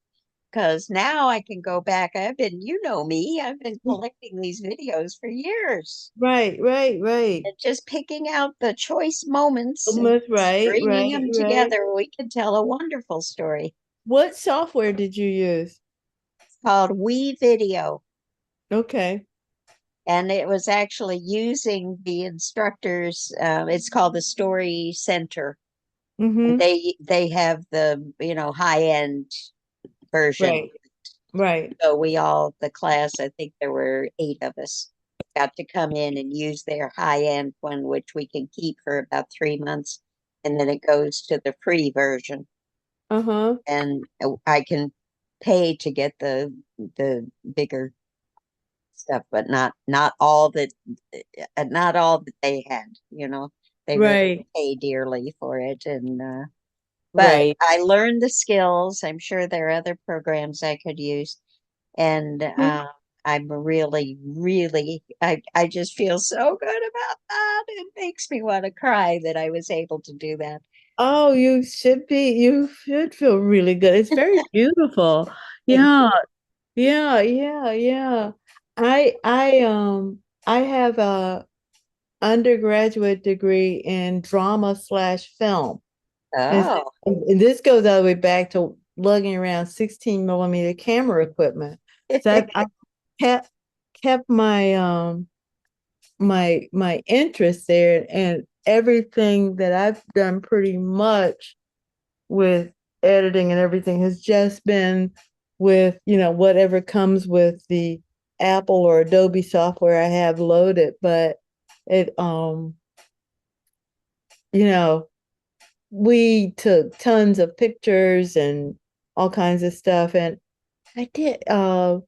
[SPEAKER 2] Because now I can go back. You know me, I've been collecting these videos for years.
[SPEAKER 1] right, right, right.
[SPEAKER 2] And just picking out the choice moments and
[SPEAKER 1] Almost right,
[SPEAKER 2] stringing
[SPEAKER 1] right,
[SPEAKER 2] them
[SPEAKER 1] right.
[SPEAKER 2] together, we can tell a wonderful story.
[SPEAKER 1] What software did you use?
[SPEAKER 2] It's called We Video.
[SPEAKER 1] Okay.
[SPEAKER 2] And it was actually using the instructors. It's called the Story Center. And
[SPEAKER 1] Mm-hmm.
[SPEAKER 2] they have the high end version.
[SPEAKER 1] Right, right.
[SPEAKER 2] So the class, I think there were 8 of us, got to come in and use their high end one, which we can keep for about 3 months, and then it goes to the free version,
[SPEAKER 1] Uh-huh.
[SPEAKER 2] and I can pay to get the bigger stuff, but not all that they had. They really
[SPEAKER 1] Right,
[SPEAKER 2] pay dearly for it, and but
[SPEAKER 1] right.
[SPEAKER 2] I learned the skills. I'm sure there are other programs I could use. And I'm really, really, I just feel so good about that. It makes me want to cry that I was able to do that.
[SPEAKER 1] Oh, you should feel really good. It's very beautiful.
[SPEAKER 2] Thank
[SPEAKER 1] Yeah,
[SPEAKER 2] you.
[SPEAKER 1] yeah, yeah, yeah. I have a undergraduate degree in drama/film. And,
[SPEAKER 2] Oh,
[SPEAKER 1] and this goes all the way back to lugging around 16 millimeter camera equipment. So I kept kept my interest there, and everything that I've done pretty much with editing and everything has just been with, whatever comes with the Apple or Adobe software I have loaded. But it you know, we took tons of pictures and all kinds of stuff. And I did I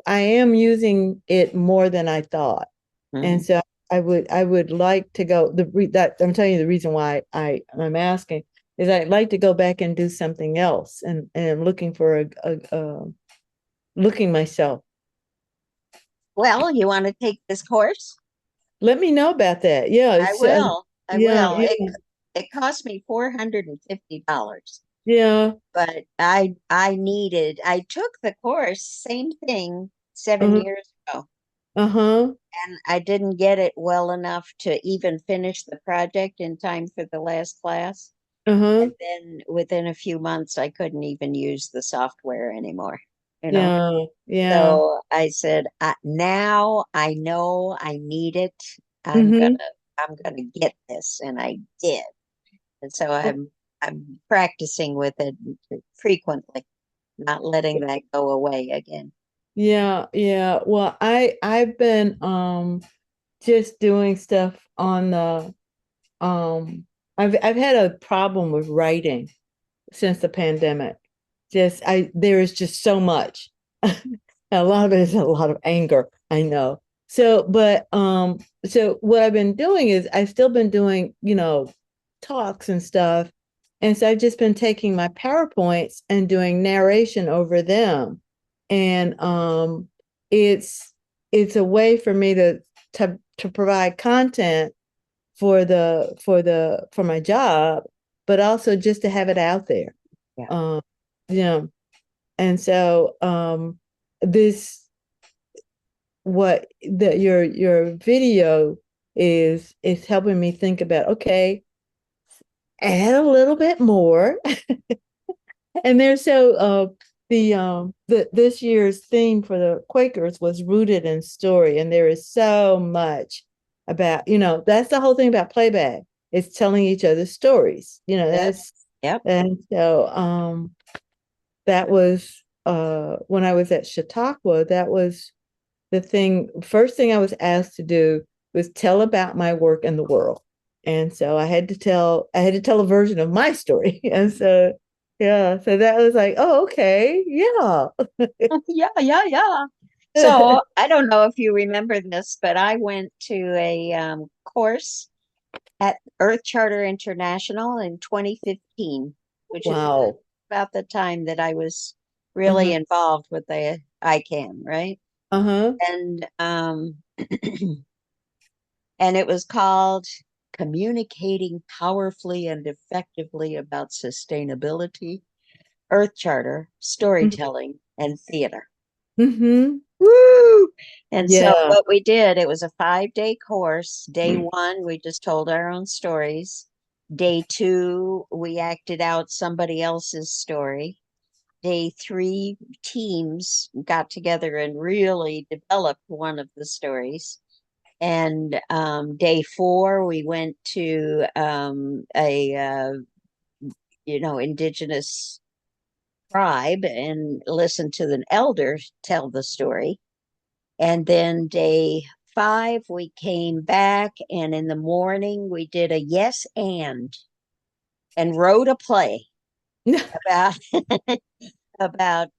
[SPEAKER 1] am using it more than I thought. And
[SPEAKER 2] mhm.
[SPEAKER 1] so I would like to go that I'm telling you the reason why I'm asking is I'd like to go back and do something else, and I'm looking for a looking myself.
[SPEAKER 2] Well, you want to take this course?
[SPEAKER 1] Let me know about that. Yeah,
[SPEAKER 2] I
[SPEAKER 1] it's
[SPEAKER 2] will. I
[SPEAKER 1] yeah,
[SPEAKER 2] will.
[SPEAKER 1] yeah,
[SPEAKER 2] It cost me $450,
[SPEAKER 1] yeah.
[SPEAKER 2] but I took the course, same thing, 7 years ago.
[SPEAKER 1] Uh-huh.
[SPEAKER 2] And I didn't get it well enough to even finish the project in time for the last class.
[SPEAKER 1] Uh-huh.
[SPEAKER 2] And then within a few months, I couldn't even use the software anymore, you know?
[SPEAKER 1] Yeah, yeah.
[SPEAKER 2] So I said, now I know I need it. I'm
[SPEAKER 1] Mm-hmm.
[SPEAKER 2] gonna, I'm gonna get this. And I did. And so I'm I'm practicing with it frequently, not letting that go away again.
[SPEAKER 1] Yeah, yeah. Well, I've been just doing stuff on the I've had a problem with writing since the pandemic. There is just so much. A lot of it is a lot of anger, I know. So what I've been doing is I've still been doing, talks and stuff. And so I've just been taking my PowerPoints and doing narration over them. And it's it's a way for me to provide content for my job, but also just to have it out there.
[SPEAKER 2] Yeah.
[SPEAKER 1] Yeah. And so this what that your video is helping me think about, okay, add a little bit more. And there's the this year's theme for the Quakers was rooted in story, and there is so much about, that's the whole thing about playback. It's telling each other stories, that's
[SPEAKER 2] Yep.
[SPEAKER 1] and so that was when I was at Chautauqua, that was first thing I was asked to do was tell about my work in the world. And so I had to tell a version of my story. And so yeah, so that was like, oh, okay, yeah.
[SPEAKER 2] Yeah, yeah, yeah. So I don't know if you remember this, but I went to a course at Earth Charter International in 2015, which is
[SPEAKER 1] Wow.
[SPEAKER 2] about the time that I was really
[SPEAKER 1] Uh-huh.
[SPEAKER 2] involved with the ICANN, right?
[SPEAKER 1] Uh-huh.
[SPEAKER 2] And and it was called Communicating Powerfully and Effectively About Sustainability, Earth Charter, Storytelling, and Theater.
[SPEAKER 1] Mm-hmm.
[SPEAKER 2] Woo! And so
[SPEAKER 1] Yeah.
[SPEAKER 2] what we did, it was a 5-day course. Day one, we just told our own stories. Day two, we acted out somebody else's story. Day three, teams got together and really developed one of the stories. And day four, we went to indigenous tribe and listened to the elders tell the story. And then day five, we came back, and in the morning, we did a yes and wrote a play about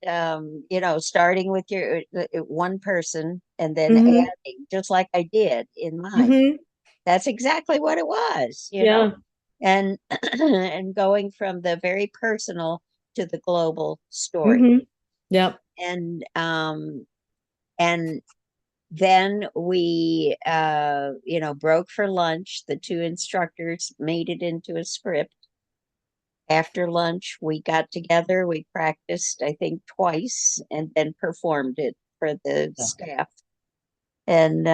[SPEAKER 2] starting with your one person and then
[SPEAKER 1] Mm-hmm.
[SPEAKER 2] adding, just like I did in mine.
[SPEAKER 1] Mm-hmm.
[SPEAKER 2] That's exactly what it was,
[SPEAKER 1] Yeah.
[SPEAKER 2] and and going from the very personal to the global story.
[SPEAKER 1] Mm-hmm. Yep.
[SPEAKER 2] And then we broke for lunch. The two instructors made it into a script. After lunch, we got together, we practiced, I think, twice, and then performed it for the
[SPEAKER 1] Yeah.
[SPEAKER 2] staff. And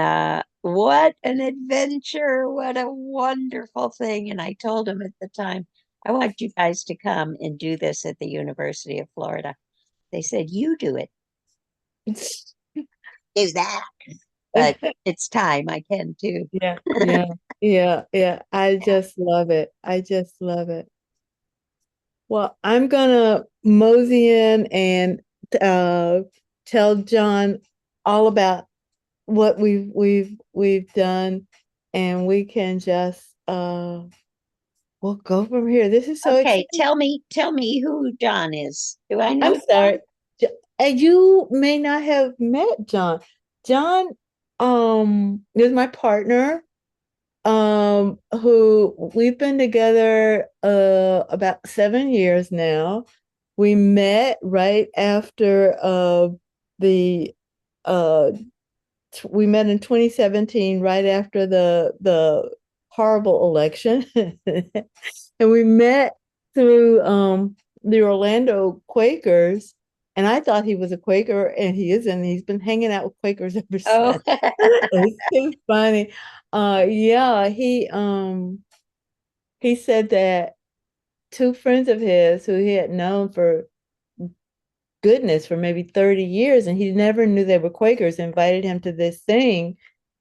[SPEAKER 2] what an adventure! What a wonderful thing. And I told him at the time, I want you guys to come and do this at the University of Florida. They said, you do it. Do that. But it's time. I can too.
[SPEAKER 1] Yeah. Yeah. Yeah. Yeah. I just love it. I just love it. Well, I'm gonna mosey in and uh, tell John all about what we've done, and we can just we'll go from here. This is so
[SPEAKER 2] Okay,
[SPEAKER 1] exciting.
[SPEAKER 2] tell me who John is. Do I know
[SPEAKER 1] I'm
[SPEAKER 2] John?
[SPEAKER 1] sorry. And you may not have met John. John is my partner, who we've been together about 7 years now. We met right after the uh we met in 2017, right after the horrible election. And we met through the Orlando Quakers, and I thought he was a Quaker, and he isn't. He's been hanging out with Quakers ever
[SPEAKER 2] Oh,
[SPEAKER 1] since. It's too funny. Yeah, he said that two friends of his who he had known for goodness for maybe 30 years, and he never knew they were Quakers, invited him to this thing,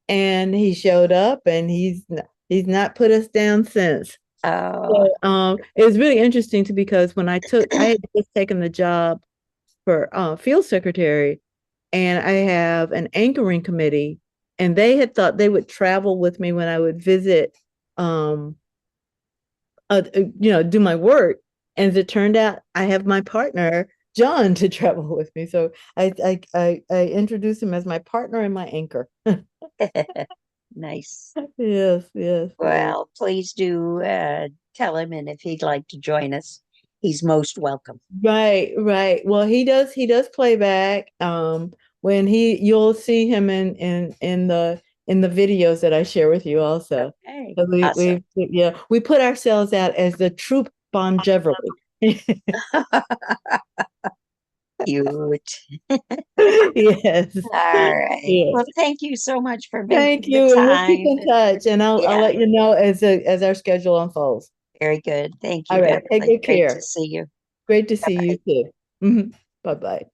[SPEAKER 1] and he showed up, and he's not put us down since.
[SPEAKER 2] Oh,
[SPEAKER 1] It was really interesting too because I had just taken the job for field secretary, and I have an anchoring committee, and they had thought they would travel with me when I would visit, um, do my work. And as it turned out, I have my partner John to travel with me, so I introduced him as my partner and my anchor.
[SPEAKER 2] nice.
[SPEAKER 1] Yes, yes, yes.
[SPEAKER 2] Well, please do tell him, and if he'd like to join us, he's most welcome.
[SPEAKER 1] Right, right. Well, he does playback. When you'll see him in the videos that I share with you also.
[SPEAKER 2] Okay,
[SPEAKER 1] So
[SPEAKER 2] awesome.
[SPEAKER 1] we put ourselves out as the troop Bonjevely.
[SPEAKER 2] Cute.
[SPEAKER 1] Yes.
[SPEAKER 2] All right.
[SPEAKER 1] Yes.
[SPEAKER 2] Well, thank you so much for
[SPEAKER 1] Thank
[SPEAKER 2] making the
[SPEAKER 1] you, and we'll keep
[SPEAKER 2] time.
[SPEAKER 1] in touch, and I'll
[SPEAKER 2] Yeah,
[SPEAKER 1] let you know as our schedule unfolds.
[SPEAKER 2] very good. Thank you,
[SPEAKER 1] All right, take
[SPEAKER 2] Beverly.
[SPEAKER 1] good
[SPEAKER 2] Great to
[SPEAKER 1] care.
[SPEAKER 2] see you.
[SPEAKER 1] Great to see
[SPEAKER 2] Bye-bye.
[SPEAKER 1] you too. Bye bye.